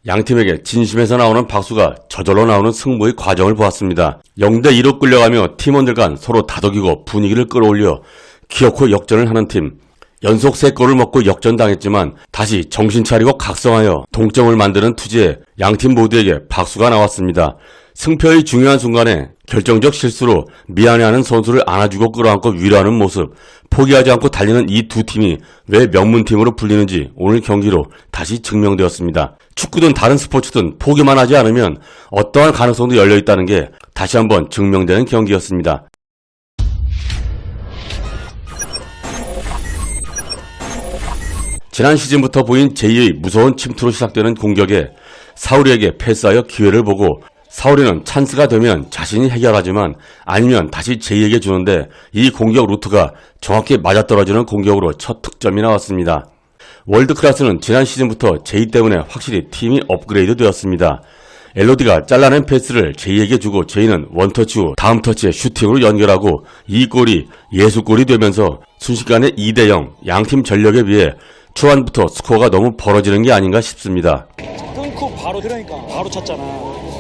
양팀에게 진심에서 나오는 박수가 저절로 나오는 승부의 과정을 보았습니다. 0대2로 끌려가며 팀원들 간 서로 다독이고 분위기를 끌어올려 기어코 역전을 하는 팀. 연속 3골을 먹고 역전당했지만 다시 정신 차리고 각성하여 동점을 만드는 투지에 양팀 모두에게 박수가 나왔습니다. 승패의 중요한 순간에 결정적 실수로 미안해하는 선수를 안아주고 끌어안고 위로하는 모습, 포기하지 않고 달리는 이 두 팀이 왜 명문팀으로 불리는지 오늘 경기로 다시 증명되었습니다. 축구든 다른 스포츠든 포기만 하지 않으면 어떠한 가능성도 열려있다는 게 다시 한번 증명되는 경기였습니다. 지난 시즌부터 보인 제2의 무서운 침투로 시작되는 공격에 사우리에게 패스하여 기회를 보고 사우리는 찬스가 되면 자신이 해결하지만 아니면 다시 제이에게 주는데 이 공격 루트가 정확히 맞아떨어지는 공격으로 첫 득점이 나왔습니다. 월드클래스는 지난 시즌부터 제이 때문에 확실히 팀이 업그레이드 되었습니다. 엘로디가 잘라낸 패스를 제이에게 주고 제이는 원터치 후 다음 터치에 슈팅으로 연결하고 이 골이 예술골이 되면서 순식간에 2대0 양팀 전력에 비해 초반부터 스코어가 너무 벌어지는 게 아닌가 싶습니다. 끊고 바로 찼잖아.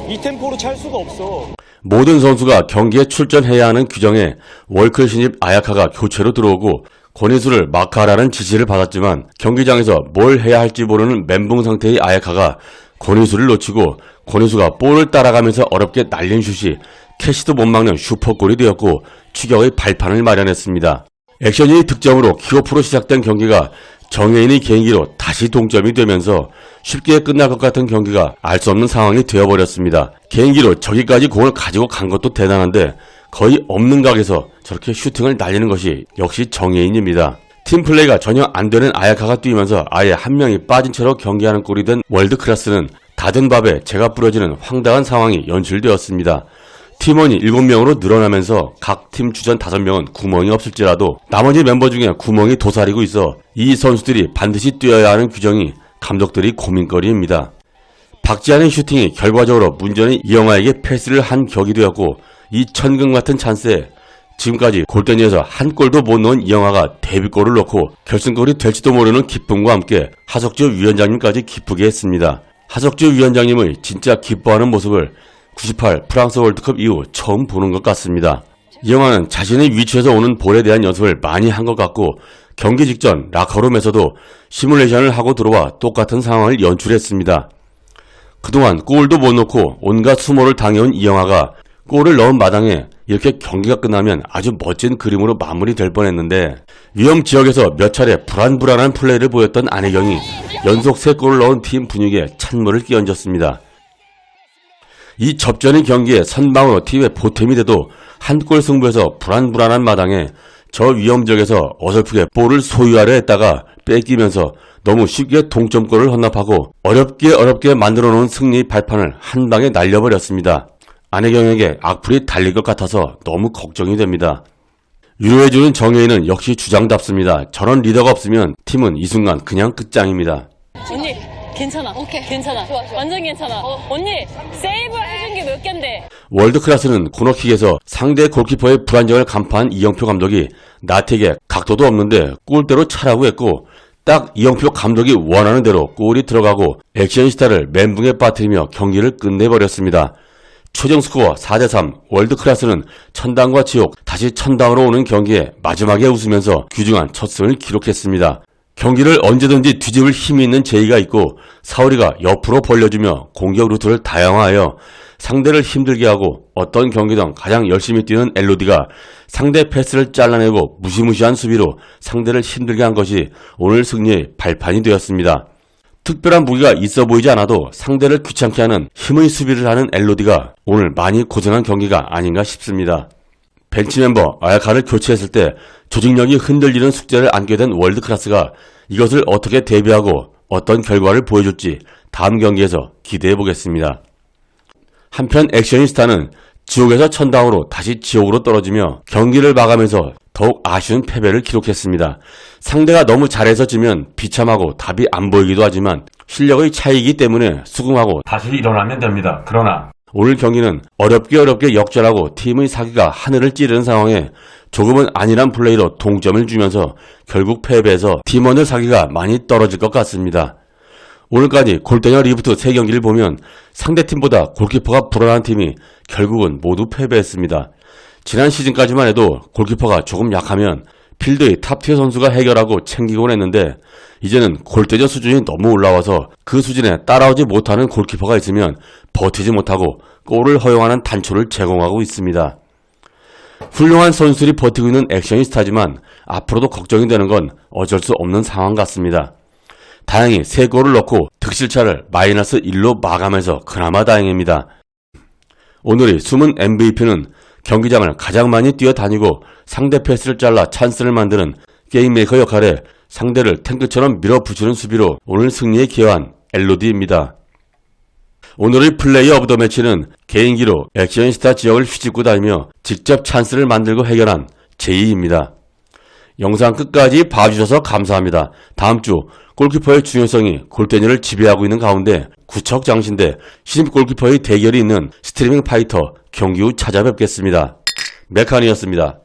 이 템포로 찰 수가 없어. 모든 선수가 경기에 출전해야 하는 규정에 월클 신입 아야카가 교체로 들어오고 권희수를 마크하라는 지시를 받았지만 경기장에서 뭘 해야 할지 모르는 멘붕 상태의 아야카가 권희수를 놓치고 권희수가 볼을 따라가면서 어렵게 날린 슛이 캐시도 못 막는 슈퍼골이 되었고 추격의 발판을 마련했습니다. 액션이 득점으로 킥오프로 시작된 경기가 정혜인의 개인기로 다시 동점이 되면서 쉽게 끝날 것 같은 경기가 알 수 없는 상황이 되어버렸습니다. 개인기로 저기까지 공을 가지고 간 것도 대단한데 거의 없는 각에서 저렇게 슈팅을 날리는 것이 역시 정혜인입니다. 팀플레이가 전혀 안되는 아야카가 뛰면서 아예 한 명이 빠진 채로 경기하는 꼴이 된 월드클래스는 다된 밥에 재가 뿌려지는 황당한 상황이 연출되었습니다. 팀원이 7명으로 늘어나면서 각 팀 주전 5명은 구멍이 없을지라도 나머지 멤버 중에 구멍이 도사리고 있어 이 선수들이 반드시 뛰어야 하는 규정이 감독들이 고민거리입니다. 박지한의 슈팅이 결과적으로 문전의 이영하에게 패스를 한 격이 되었고 이 천금 같은 찬스에 지금까지 골대니에서 한 골도 못 넣은 이영하가 데뷔골을 넣고 결승골이 될지도 모르는 기쁨과 함께 하석주 위원장님까지 기쁘게 했습니다. 하석주 위원장님의 진짜 기뻐하는 모습을 98 프랑스 월드컵 이후 처음 보는 것 같습니다. 이영하는 자신의 위치에서 오는 볼에 대한 연습을 많이 한 것 같고 경기 직전 라커룸에서도 시뮬레이션을 하고 들어와 똑같은 상황을 연출했습니다. 그동안 골도 못 넣고 온갖 수모를 당해온 이영하가 골을 넣은 마당에 이렇게 경기가 끝나면 아주 멋진 그림으로 마무리될 뻔했는데 위험 지역에서 몇 차례 불안불안한 플레이를 보였던 안혜경이 연속 3골을 넣은 팀 분위기에 찬물을 끼얹었습니다. 이 접전의 경기에 선방으로 팀의 보탬이 돼도 한 골 승부에서 불안불안한 마당에 저 위험지역에서 어설프게 볼을 소유하려 했다가 뺏기면서 너무 쉽게 동점골을 헌납하고 어렵게 만들어 놓은 승리의 발판을 한 방에 날려버렸습니다. 안혜경에게 악플이 달릴 것 같아서 너무 걱정이 됩니다. 위로해주는 정혜인은 역시 주장답습니다. 저런 리더가 없으면 팀은 이 순간 그냥 끝장입니다. 언니 괜찮아. 오케이. 괜찮아. 좋아. 완전 괜찮아. 언니 세이브 해준 게 몇 갠데. 월드클래스는 코너킥에서 상대 골키퍼의 불안정을 간파한 이영표 감독이 나택에 각도도 없는데 골대로 차라고 했고 딱 이영표 감독이 원하는 대로 골이 들어가고 액션스타를 멘붕에 빠뜨리며 경기를 끝내버렸습니다. 최종 스코어 4대3 월드클래스는 천당과 지옥 다시 천당으로 오는 경기에 마지막에 웃으면서 귀중한 첫 승을 기록했습니다. 경기를 언제든지 뒤집을 힘이 있는 제이가 있고 사우리가 옆으로 벌려주며 공격 루트를 다양화하여 상대를 힘들게 하고 어떤 경기든 가장 열심히 뛰는 엘로디가 상대 패스를 잘라내고 무시무시한 수비로 상대를 힘들게 한 것이 오늘 승리의 발판이 되었습니다. 특별한 무기가 있어 보이지 않아도 상대를 귀찮게 하는 힘의 수비를 하는 엘로디가 오늘 많이 고생한 경기가 아닌가 싶습니다. 벤치 멤버 아야카를 교체했을 때 조직력이 흔들리는 숙제를 안게 된 월드클래스가 이것을 어떻게 대비하고 어떤 결과를 보여줄지 다음 경기에서 기대해보겠습니다. 한편 액션이스타는 지옥에서 천당으로 다시 지옥으로 떨어지며 경기를 마감해서 더욱 아쉬운 패배를 기록했습니다. 상대가 너무 잘해서 지면 비참하고 답이 안 보이기도 하지만 실력의 차이이기 때문에 수긍하고 다시 일어나면 됩니다. 그러나 오늘 경기는 어렵게 역전하고 팀의 사기가 하늘을 찌르는 상황에 조금은 안일한 플레이로 동점을 주면서 결국 패배해서 팀원의 사기가 많이 떨어질 것 같습니다. 오늘까지 골대녀 리부트 3경기를 보면 상대팀보다 골키퍼가 불안한 팀이 결국은 모두 패배했습니다. 지난 시즌까지만 해도 골키퍼가 조금 약하면 필드의 탑티어 선수가 해결하고 챙기곤 했는데 이제는 골대녀 수준이 너무 올라와서 그 수준에 따라오지 못하는 골키퍼가 있으면 버티지 못하고 골을 허용하는 단초를 제공하고 있습니다. 훌륭한 선수들이 버티고 있는 액션이스타지만 앞으로도 걱정이 되는 건 어쩔 수 없는 상황 같습니다. 다행히 3골을 넣고 득실차를 마이너스 1로 마감해서 그나마 다행입니다. 오늘의 숨은 MVP는 경기장을 가장 많이 뛰어다니고 상대 패스를 잘라 찬스를 만드는 게임메이커 역할에 상대를 탱크처럼 밀어붙이는 수비로 오늘 승리에 기여한 엘로디입니다. 오늘의 플레이어 오브 더 매치는 개인기로 액션스타 지역을 휘짓고 다니며 직접 찬스를 만들고 해결한 제이입니다. 영상 끝까지 봐주셔서 감사합니다. 다음주 골키퍼의 중요성이 골대녀를 지배하고 있는 가운데 구척장신대 신입 골키퍼의 대결이 있는 스트리밍 파이터 경기 후 찾아뵙겠습니다. 메칸이었습니다.